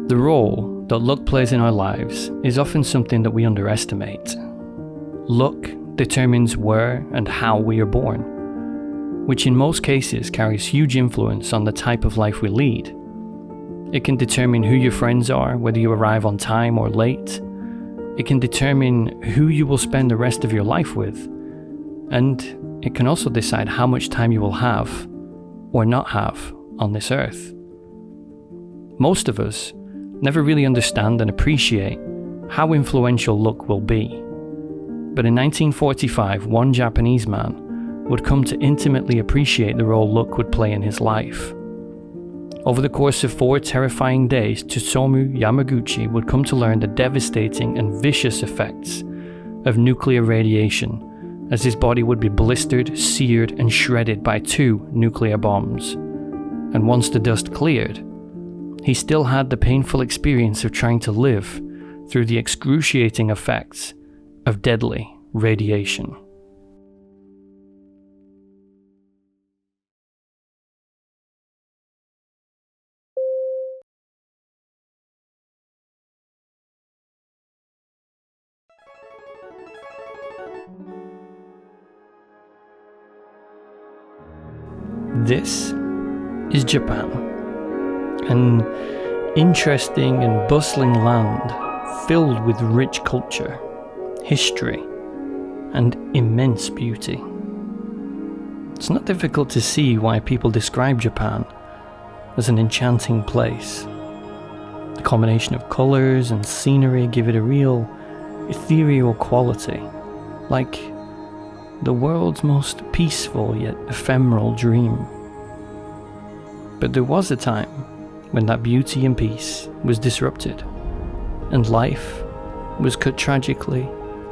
The role that luck plays in our lives is often something that we underestimate. Luck determines where and how we are born, which in most cases carries huge influence on the type of life we lead. It can determine who your friends are, whether you arrive on time or late. It can determine who you will spend the rest of your life with. And it can also decide how much time you will have or not have on this earth. Most of us never really understand and appreciate how influential luck will be. But in 1945, one Japanese man would come to intimately appreciate the role luck would play in his life. Over the course of 4 terrifying days, Tsutomu Yamaguchi would come to learn the devastating and vicious effects of nuclear radiation, as his body would be blistered, seared, and shredded by 2 nuclear bombs. And once the dust cleared, he still had the painful experience of trying to live through the excruciating effects of deadly radiation. This is Japan, an interesting and bustling land filled with rich culture, history, and immense beauty. It's not difficult to see why people describe Japan as an enchanting place. The combination of colours and scenery give it a real ethereal quality, like the world's most peaceful yet ephemeral dream. But there was a time when that beauty and peace was disrupted, and life was cut tragically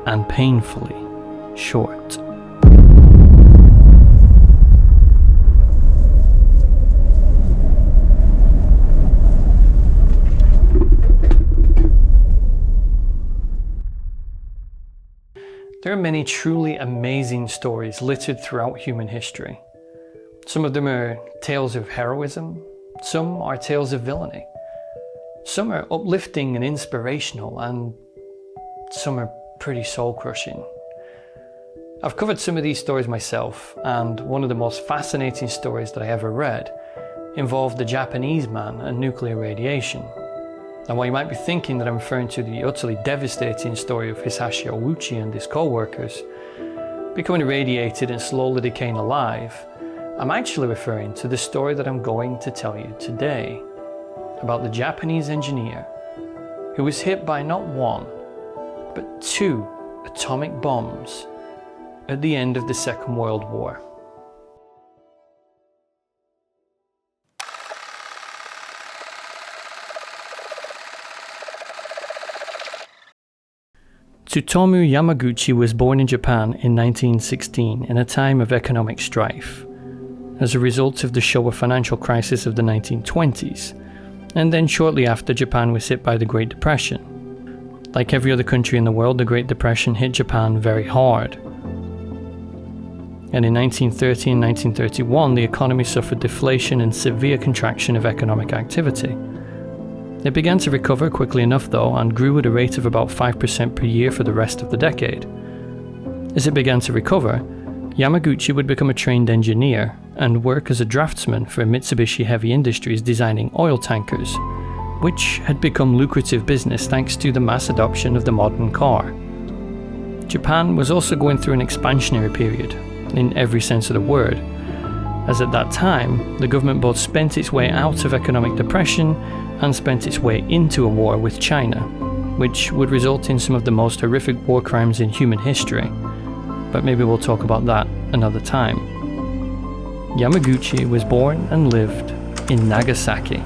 and painfully short. There are many truly amazing stories littered throughout human history. Some of them are tales of heroism, some are tales of villainy. Some are uplifting and inspirational, and some are pretty soul-crushing. I've covered some of these stories myself, and one of the most fascinating stories that I ever read involved the Japanese man and nuclear radiation. And while you might be thinking that I'm referring to the utterly devastating story of Hisashi Ouchi and his co-workers becoming irradiated and slowly decaying alive, I'm actually referring to the story that I'm going to tell you today, about the Japanese engineer who was hit by not 1, but 2 atomic bombs at the end of the Second World War. Tsutomu Yamaguchi was born in Japan in 1916 in a time of economic strife, as a result of the Showa financial crisis of the 1920s, and then shortly after Japan was hit by the Great Depression. Like every other country in the world, the Great Depression hit Japan very hard. And in 1930 and 1931, the economy suffered deflation and severe contraction of economic activity. It began to recover quickly enough though, and grew at a rate of about 5% per year for the rest of the decade. As it began to recover, Yamaguchi would become a trained engineer and work as a draftsman for Mitsubishi Heavy Industries designing oil tankers, which had become lucrative business thanks to the mass adoption of the modern car. Japan was also going through an expansionary period, in every sense of the word, as at that time the government both spent its way out of economic depression and spent its way into a war with China, which would result in some of the most horrific war crimes in human history. But maybe we'll talk about that another time. Yamaguchi was born and lived in Nagasaki,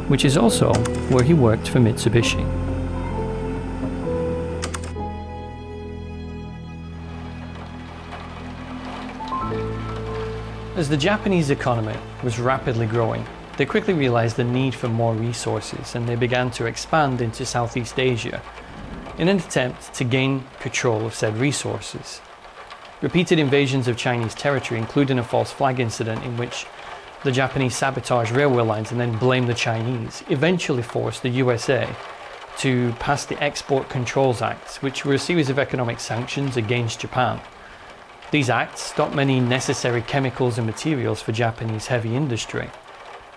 which is also where he worked for Mitsubishi. As the Japanese economy was rapidly growing, they quickly realized the need for more resources, and they began to expand into Southeast Asia in an attempt to gain control of said resources. Repeated invasions of Chinese territory, including a false flag incident in which the Japanese sabotage railway lines and then blame the Chinese, eventually forced the USA to pass the Export Controls Acts, which were a series of economic sanctions against Japan. These acts stopped many necessary chemicals and materials for Japanese heavy industry,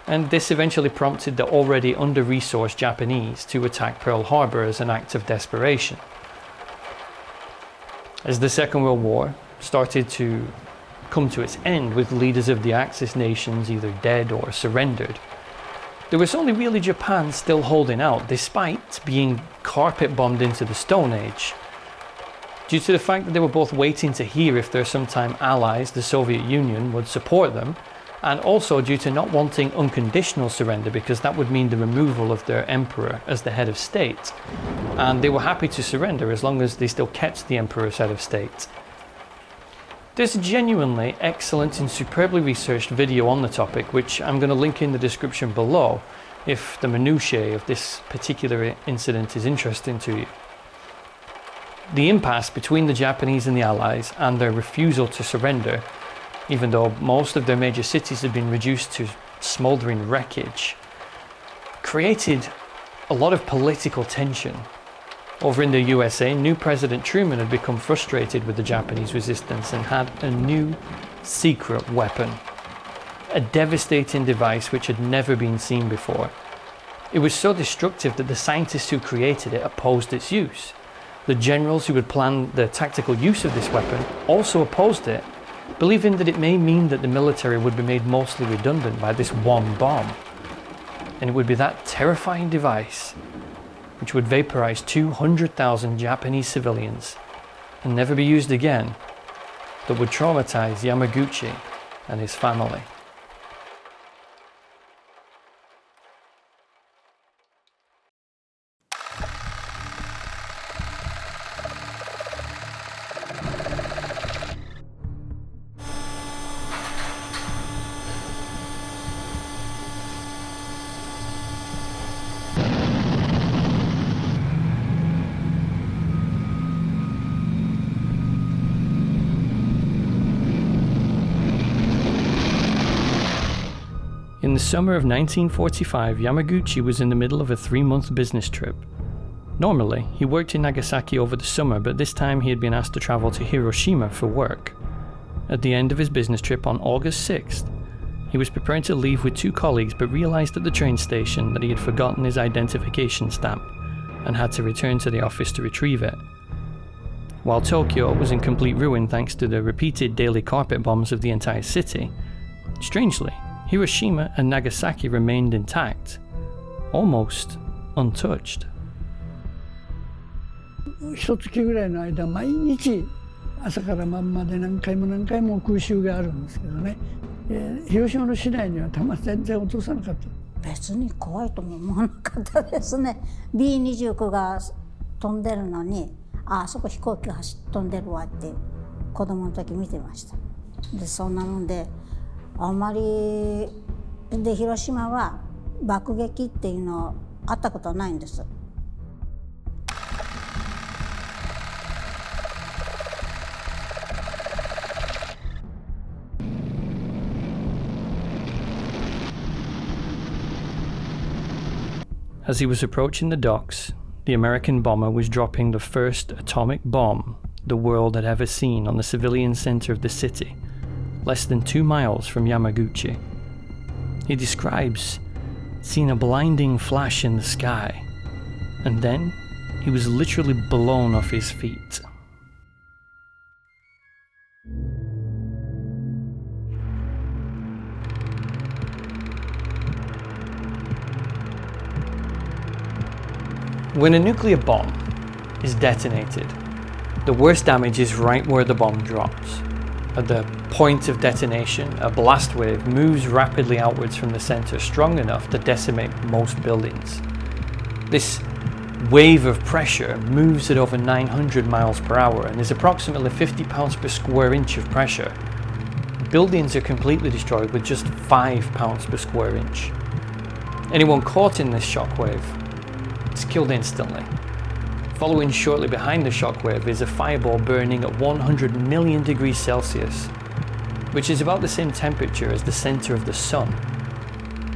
and this eventually prompted the already under-resourced Japanese to attack Pearl Harbor as an act of desperation. As the Second World War started to come to its end, with leaders of the Axis nations either dead or surrendered, there was only really Japan still holding out, despite being carpet bombed into the Stone Age. Due to the fact that they were both waiting to hear if their sometime allies, the Soviet Union, would support them, and also due to not wanting unconditional surrender, because that would mean the removal of their emperor as the head of state. And they were happy to surrender as long as they still kept the emperor as head of state. There's a genuinely excellent and superbly researched video on the topic, which I'm going to link in the description below if the minutiae of this particular incident is interesting to you. The impasse between the Japanese and the Allies and their refusal to surrender, even though most of their major cities had been reduced to smouldering wreckage, created a lot of political tension. Over in the USA, new President Truman had become frustrated with the Japanese resistance and had a new secret weapon, a devastating device which had never been seen before. It was so destructive that the scientists who created it opposed its use. The generals who had planned the tactical use of this weapon also opposed it, believing that it may mean that the military would be made mostly redundant by this one bomb. And it would be that terrifying device which would vaporize 200,000 Japanese civilians and never be used again, that would traumatize Yamaguchi and his family. In the summer of 1945, Yamaguchi was in the middle of a 3-month business trip. Normally, he worked in Nagasaki over the summer, but this time he had been asked to travel to Hiroshima for work. At the end of his business trip on August 6th, he was preparing to leave with 2 colleagues but realized at the train station that he had forgotten his identification stamp and had to return to the office to retrieve it. While Tokyo was in complete ruin thanks to the repeated daily carpet bombs of the entire city, strangely, Hiroshima and Nagasaki remained intact, almost untouched. 1月ぐらいの間、毎日朝から晩まで何回も空襲があるんですけどね、広島の市内には全然落とさなかった。別に怖いとも思わなかったですね。B29が飛んでるのに、あそこ飛行機が飛んでるわって子供の時見てました。でそんなもんで。あんまりで広島は爆撃っていうのあったことはないんです。As he was approaching the docks, the American bomber was dropping the first atomic bomb the world had ever seen on the civilian center of the city, less than 2 miles from Yamaguchi. He describes seeing a blinding flash in the sky, and then he was literally blown off his feet. When a nuclear bomb is detonated, the worst damage is right where the bomb drops. At the point of detonation, a blast wave moves rapidly outwards from the center, strong enough to decimate most buildings. This wave of pressure moves at over 900 miles per hour and is approximately 50 pounds per square inch of pressure. Buildings are completely destroyed with just 5 pounds per square inch. Anyone caught in this shockwave is killed instantly. Following shortly behind the shockwave is a fireball burning at 100 million degrees Celsius. which is about the same temperature as the center of the sun.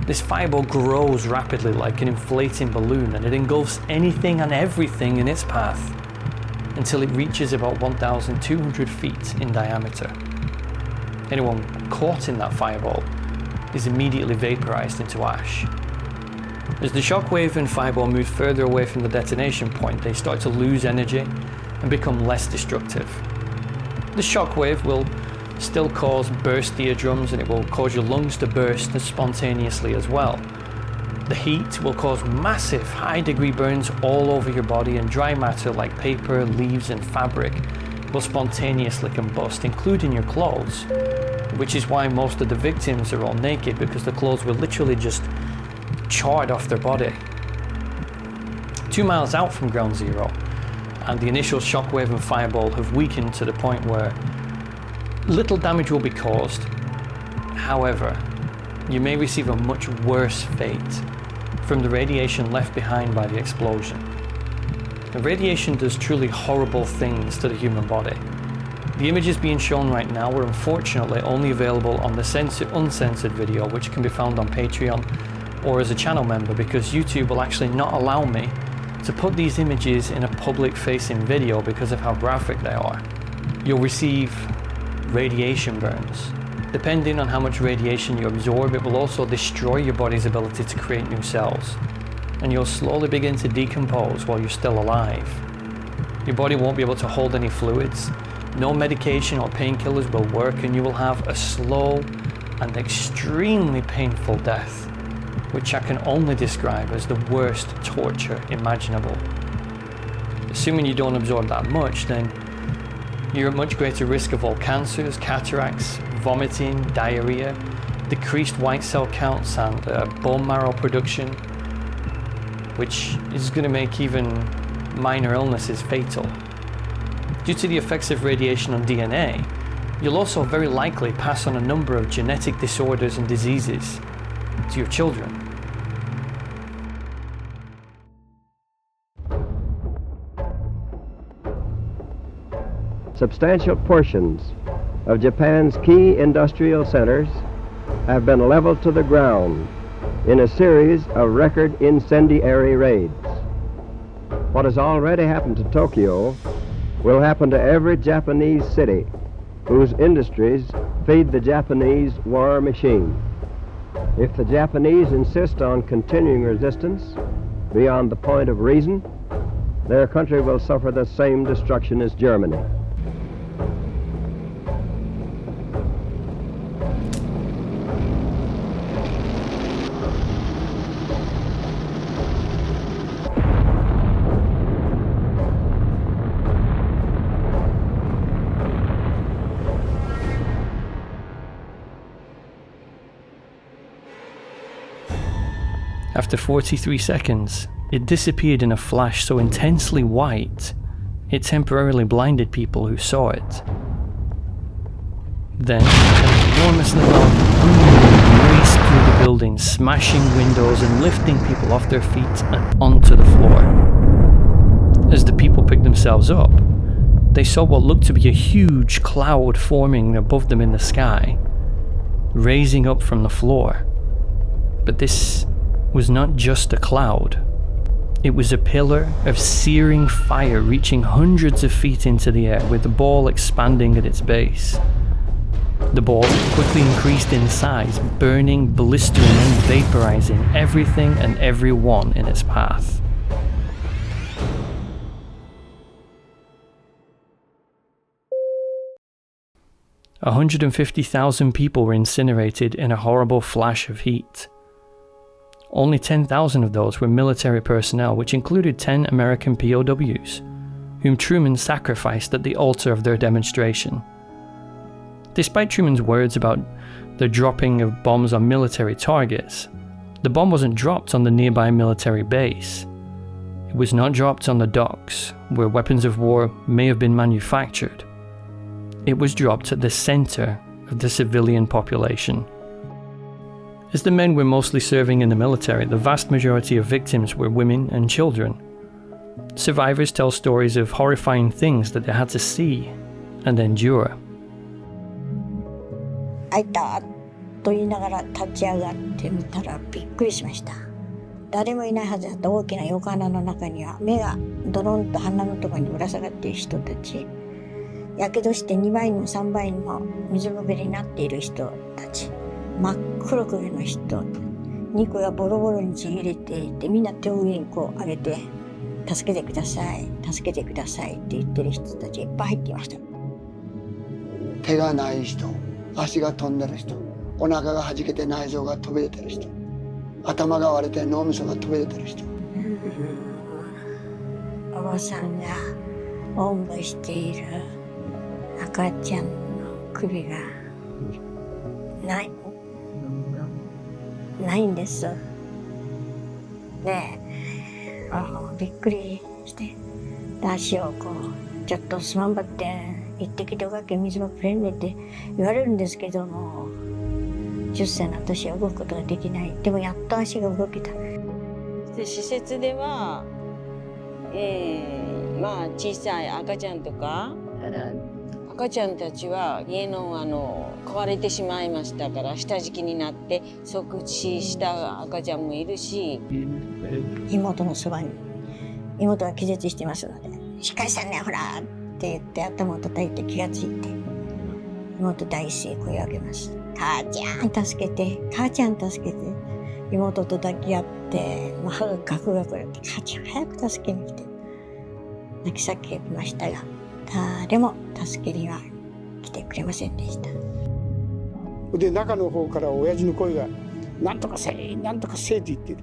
This fireball grows rapidly like an inflating balloon, and it engulfs anything and everything in its path until it reaches about 1,200 feet in diameter. Anyone caught in that fireball is immediately vaporized into ash. As the shockwave and fireball move further away from the detonation point, they start to lose energy and become less destructive. The shockwave will still cause burst eardrums, and it will cause your lungs to burst spontaneously as well. The heat will cause massive high-degree burns all over your body, and dry matter like paper, leaves and fabric will spontaneously combust, including your clothes, which is why most of the victims are all naked, because the clothes were literally just charred off their body. 2 miles out from ground zero, and the initial shockwave and fireball have weakened to the point where little damage will be caused. However, you may receive a much worse fate from the radiation left behind by the explosion. The radiation does truly horrible things to the human body. The images being shown right now are unfortunately only available on the uncensored video, which can be found on Patreon or as a channel member, because YouTube will actually not allow me to put these images in a public-facing video because of how graphic they are. You'll receive radiation burns. Depending on how much radiation you absorb, it will also destroy your body's ability to create new cells, and you'll slowly begin to decompose while you're still alive. Your body won't be able to hold any fluids, no medication or painkillers will work, and you will have a slow and extremely painful death, which I can only describe as the worst torture imaginable. Assuming you don't absorb that much, then you're at much greater risk of all cancers, cataracts, vomiting, diarrhea, decreased white cell counts and bone marrow production, which is going to make even minor illnesses fatal. Due to the effects of radiation on DNA, you'll also very likely pass on a number of genetic disorders and diseases to your children. Substantial portions of Japan's key industrial centers have been leveled to the ground in a series of record incendiary raids. What has already happened to Tokyo will happen to every Japanese city whose industries feed the Japanese war machine. If the Japanese insist on continuing resistance beyond the point of reason, their country will suffer the same destruction as Germany. After 43 seconds, it disappeared in a flash so intensely white, it temporarily blinded people who saw it. Then, an enormous amount of boom raced through the building, smashing windows and lifting people off their feet and onto the floor. As the people picked themselves up, they saw what looked to be a huge cloud forming above them in the sky, raising up from the floor. But this was not just a cloud. It was a pillar of searing fire reaching hundreds of feet into the air, with the ball expanding at its base. The ball quickly increased in size, burning, blistering and vaporizing everything and everyone in its path. – 150,000 people were incinerated in a horrible flash of heat. Only 10,000 of those were military personnel, which included 10 American POWs, whom Truman sacrificed at the altar of their demonstration. Despite Truman's words about the dropping of bombs on military targets, the bomb wasn't dropped on the nearby military base. It was not dropped on the docks, where weapons of war may have been manufactured. It was dropped at the center of the civilian population. As the men were mostly serving in the military, the vast majority of victims were women and children. Survivors tell stories of horrifying things that they had to see and endure. 開いたと言いながら立ち上がってみたらびっくりしました。誰もいないはずだった大きな横穴の中には目がドロンと鼻のところにぶら下がっている人たち、やけどして2倍にも3倍にも水ぶくれになっている人たち、真っ黒焦げの人、肉がボロボロにちぎれていて、みんな手を上にこう上げて助けてください助けてくださいって言ってる人たちいっぱい入っていました。手がない人、足が飛んでる人、お腹がはじけて内臓が飛び出てる人、頭が割れて脳みそが飛び出てる人、おばさんがおんぶしている赤ちゃんの首がないんです。で、びっくりして足をこうちょっとすまんばって行ってきておかけ水ばくれんねって言われるんですけども、10歳の私は動くことができない。でもやっと足が動けた。で施設では、まあ小さい赤ちゃんとか赤ちゃんたちは家の壊れてしまいましたから下敷きになって即死した赤ちゃんもいるし、妹のそばに妹が気絶してますので「しっかりしたねほら」って言って頭を叩いて気がついて妹第一声声を上げます。母ちゃん助けて母ちゃん助けて。妹と抱き合って歯がガクガクやって母ちゃん早く助けに来て泣き叫びましたが誰も助けには来てくれませんでした。で中の方から親父の声が「なんとかせいなんとかせい」って言ってる。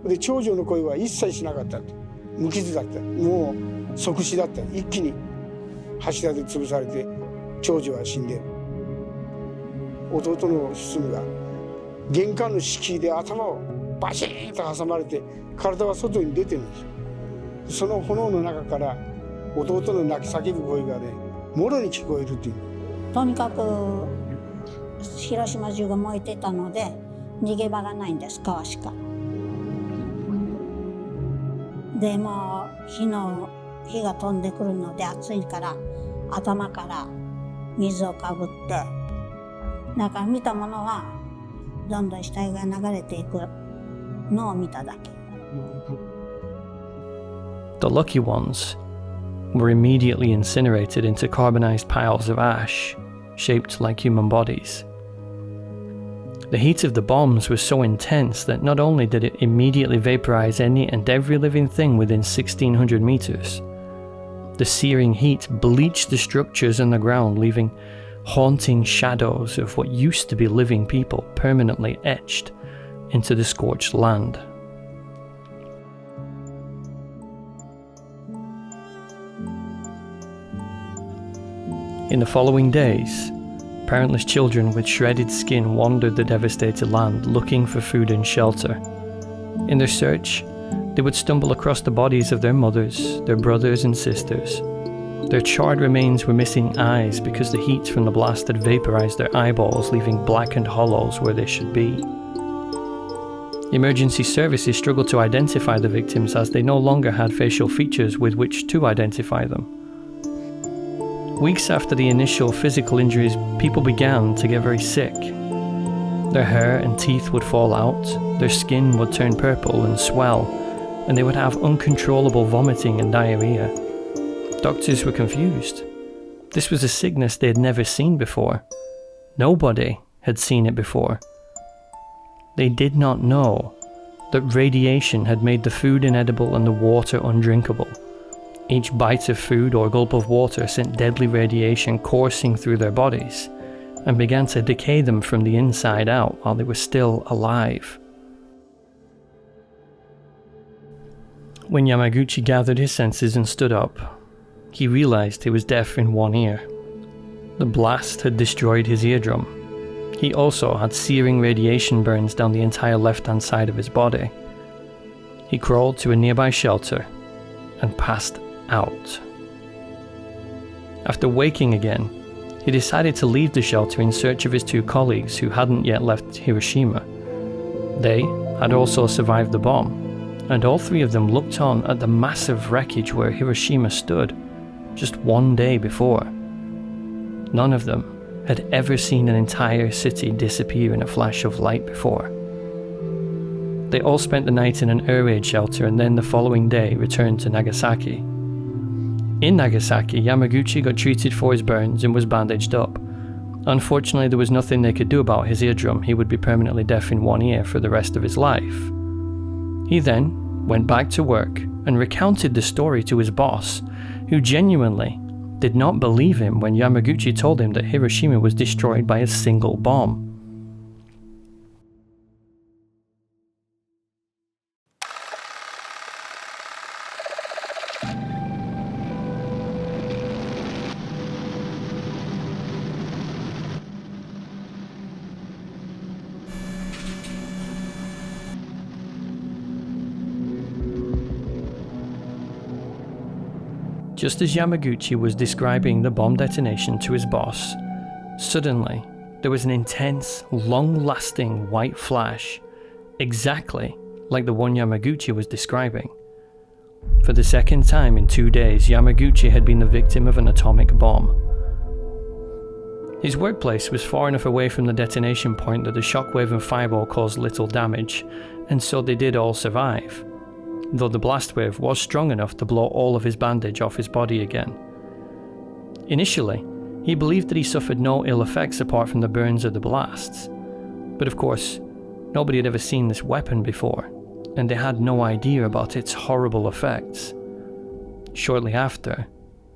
で長女の声は一切しなかったと。無傷だった。もう即死だった。一気に柱で潰されて長女は死んでる。弟の進が玄関の敷居で頭をバシーンと挟まれて体は外に出てるんですよ。その炎の中から弟の泣き叫ぶ声がねもろに聞こえるっていう。とにかく広島中が燃えてたので逃げ場がないんです。川しか。でも火が飛んでくるので暑いから頭から水をかぶって、だから見たものはどんどん死体が流れていくのを見ただけ。The lucky ones were immediately incinerated into carbonized piles of ash, shaped like human bodies. The heat of the bombs was so intense that not only did it immediately vaporize any and every living thing within 1,600 meters, the searing heat bleached the structures in the ground, leaving haunting shadows of what used to be living people permanently etched into the scorched land. In the following days, parentless children with shredded skin wandered the devastated land looking for food and shelter. In their search, they would stumble across the bodies of their mothers, their brothers and sisters. Their charred remains were missing eyes because the heat from the blast had vaporized their eyeballs, leaving blackened hollows where they should be. Emergency services struggled to identify the victims as they no longer had facial features with which to identify them. Weeks after the initial physical injuries, people began to get very sick. Their hair and teeth would fall out, their skin would turn purple and swell, and they would have uncontrollable vomiting and diarrhea. Doctors were confused. This was a sickness they had never seen before. Nobody had seen it before. They did not know that radiation had made the food inedible and the water undrinkable. Each bite of food or gulp of water sent deadly radiation coursing through their bodies and began to decay them from the inside out while they were still alive. When Yamaguchi gathered his senses and stood up, he realized he was deaf in one ear. The blast had destroyed his eardrum. He also had searing radiation burns down the entire left-hand side of his body. He crawled to a nearby shelter and passed out. After waking again, he decided to leave the shelter in search of his two colleagues who hadn't yet left Hiroshima. They had also survived the bomb, and all three of them looked on at the massive wreckage where Hiroshima stood just one day before. None of them had ever seen an entire city disappear in a flash of light before. They all spent the night in an air raid shelter and then the following day returned to Nagasaki. In Nagasaki, Yamaguchi got treated for his burns and was bandaged up. Unfortunately, there was nothing they could do about his eardrum. He would be permanently deaf in one ear for the rest of his life. He then went back to work and recounted the story to his boss, who genuinely did not believe him when Yamaguchi told him that Hiroshima was destroyed by a single bomb. Just as Yamaguchi was describing the bomb detonation to his boss, suddenly there was an intense, long-lasting white flash, exactly like the one Yamaguchi was describing. For the second time in 2 days, Yamaguchi had been the victim of an atomic bomb. His workplace was far enough away from the detonation point that the shockwave and fireball caused little damage, and so they did all survive, though the blast wave was strong enough to blow all of his bandage off his body again. Initially, he believed that he suffered no ill effects apart from the burns of the blasts. But of course, nobody had ever seen this weapon before, and they had no idea about its horrible effects. Shortly after,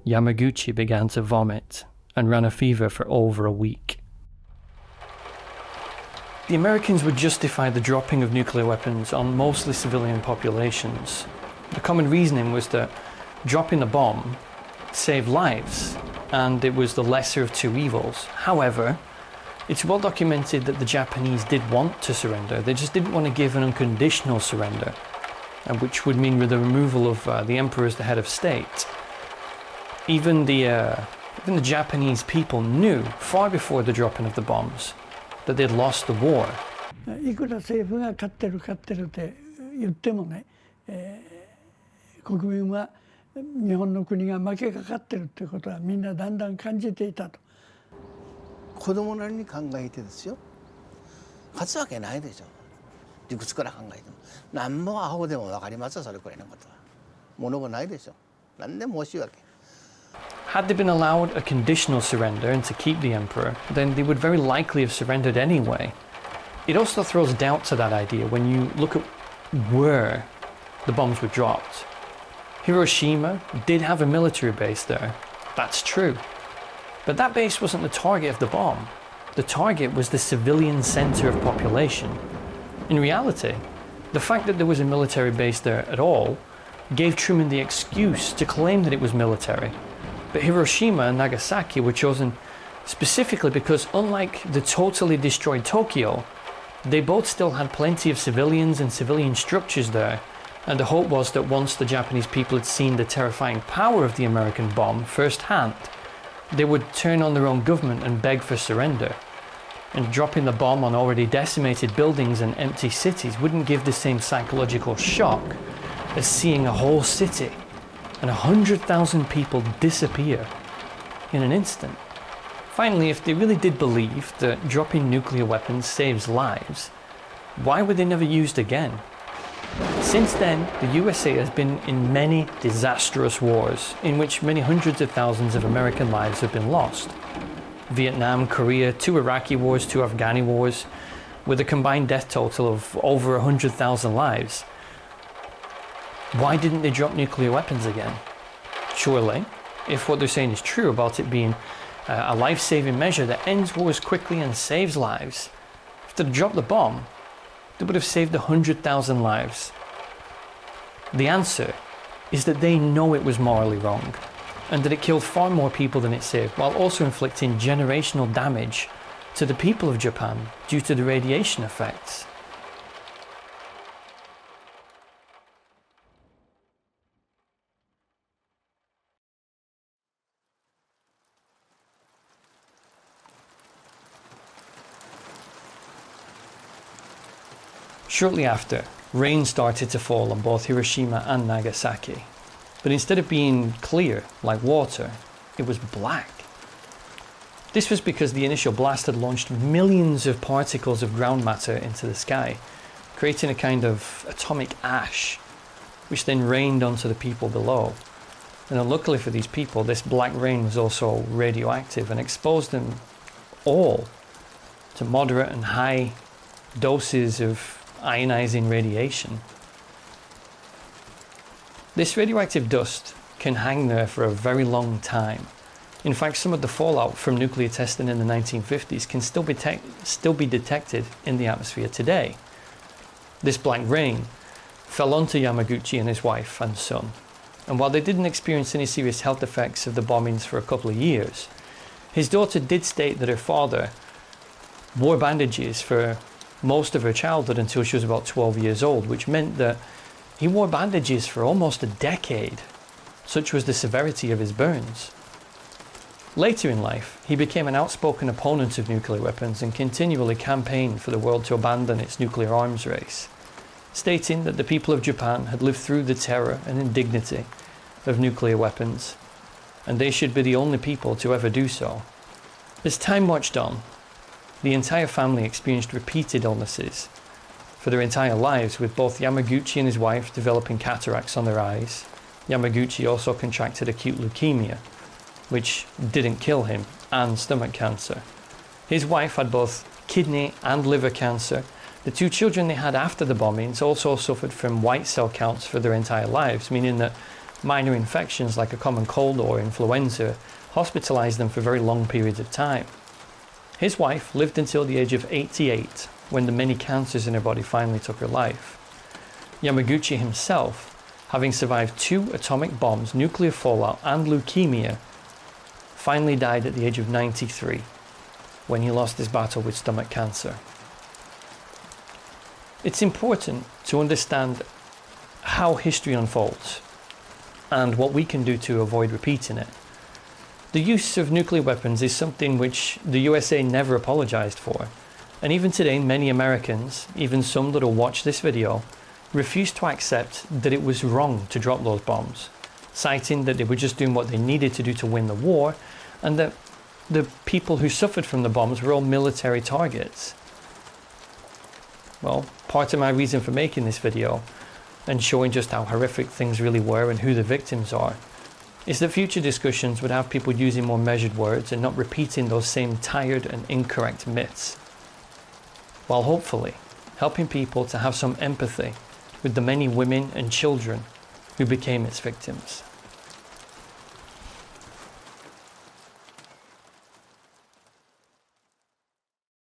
Yamaguchi began to vomit and ran a fever for over a week. The Americans would justify the dropping of nuclear weapons on mostly civilian populations. The common reasoning was that dropping the bomb saved lives, and it was the lesser of two evils. However, it's well documented that the Japanese did want to surrender. They just didn't want to give an unconditional surrender, which would mean the removal of the emperor as the head of state. Even the Japanese people knew, far before the dropping of the bombs, that they'd lost the war. いくら政府が勝ってるって言ってもね、国民は日本の国が負けかかってるってことはみんなだんだん感じていたと。子供なりに考えてですよ。勝つわけないでしょ。理屈から考えても。何もアホでも分かりますよ、それくらいのことは。物もないでしょ。何でも惜しいわけ。 Had they been allowed a conditional surrender and to keep the emperor, then they would very likely have surrendered anyway. It also throws doubt to that idea when you look at where the bombs were dropped. Hiroshima did have a military base there, that's true. But that base wasn't the target of the bomb. The target was the civilian center of population. In reality, the fact that there was a military base there at all gave Truman the excuse to claim that it was military. But Hiroshima and Nagasaki were chosen specifically because, unlike the totally destroyed Tokyo, they both still had plenty of civilians and civilian structures there, and the hope was that once the Japanese people had seen the terrifying power of the American bomb firsthand, they would turn on their own government and beg for surrender. And dropping the bomb on already decimated buildings and empty cities wouldn't give the same psychological shock as seeing a whole city and 100,000 people disappear in an instant. Finally, if they really did believe that dropping nuclear weapons saves lives, why were they never used again? Since then, the USA has been in many disastrous wars in which many hundreds of thousands of American lives have been lost. Vietnam, Korea, 2 Iraqi wars, 2 Afghani wars, with a combined death total of over 100,000 lives. Why didn't they drop nuclear weapons again? Surely, if what they're saying is true about it being a life-saving measure that ends wars quickly and saves lives, if they'd dropped the bomb, they would have saved 100,000 lives. The answer is that they know it was morally wrong, and that it killed far more people than it saved, while also inflicting generational damage to the people of Japan due to the radiation effects. Shortly after, rain started to fall on both Hiroshima and Nagasaki. But instead of being clear like water, it was black. This was because the initial blast had launched millions of particles of ground matter into the sky, creating a kind of atomic ash, which then rained onto the people below. And unluckily for these people, this black rain was also radioactive and exposed them all to moderate and high doses of ionizing radiation. This radioactive dust can hang there for a very long time. In fact, some of the fallout from nuclear testing in the 1950s can still be detected in the atmosphere today. This black rain fell onto Yamaguchi and his wife and son, and while they didn't experience any serious health effects of the bombings for a couple of years, his daughter did state that her father wore bandages for most of her childhood until she was about 12 years old, which meant that he wore bandages for almost a decade. Such was the severity of his burns. Later in life, he became an outspoken opponent of nuclear weapons and continually campaigned for the world to abandon its nuclear arms race, stating that the people of Japan had lived through the terror and indignity of nuclear weapons, and they should be the only people to ever do so. As time marched on, the entire family experienced repeated illnesses for their entire lives, with both Yamaguchi and his wife developing cataracts on their eyes. Yamaguchi also contracted acute leukemia, which didn't kill him, and stomach cancer. His wife had both kidney and liver cancer. The two children they had after the bombings also suffered from white cell counts for their entire lives, meaning that minor infections like a common cold or influenza hospitalized them for very long periods of time. His wife lived until the age of 88, when the many cancers in her body finally took her life. Yamaguchi himself, having survived 2 atomic bombs, nuclear fallout, and leukemia, finally died at the age of 93, when he lost his battle with stomach cancer. It's important to understand how history unfolds and what we can do to avoid repeating it. The use of nuclear weapons is something which the USA never apologized for, and even today many Americans, even some that will watch this video, refuse to accept that it was wrong to drop those bombs, citing that they were just doing what they needed to do to win the war, and that the people who suffered from the bombs were all military targets. Well, part of my reason for making this video and showing just how horrific things really were and who the victims are is that future discussions would have people using more measured words and not repeating those same tired and incorrect myths, while hopefully helping people to have some empathy with the many women and children who became its victims.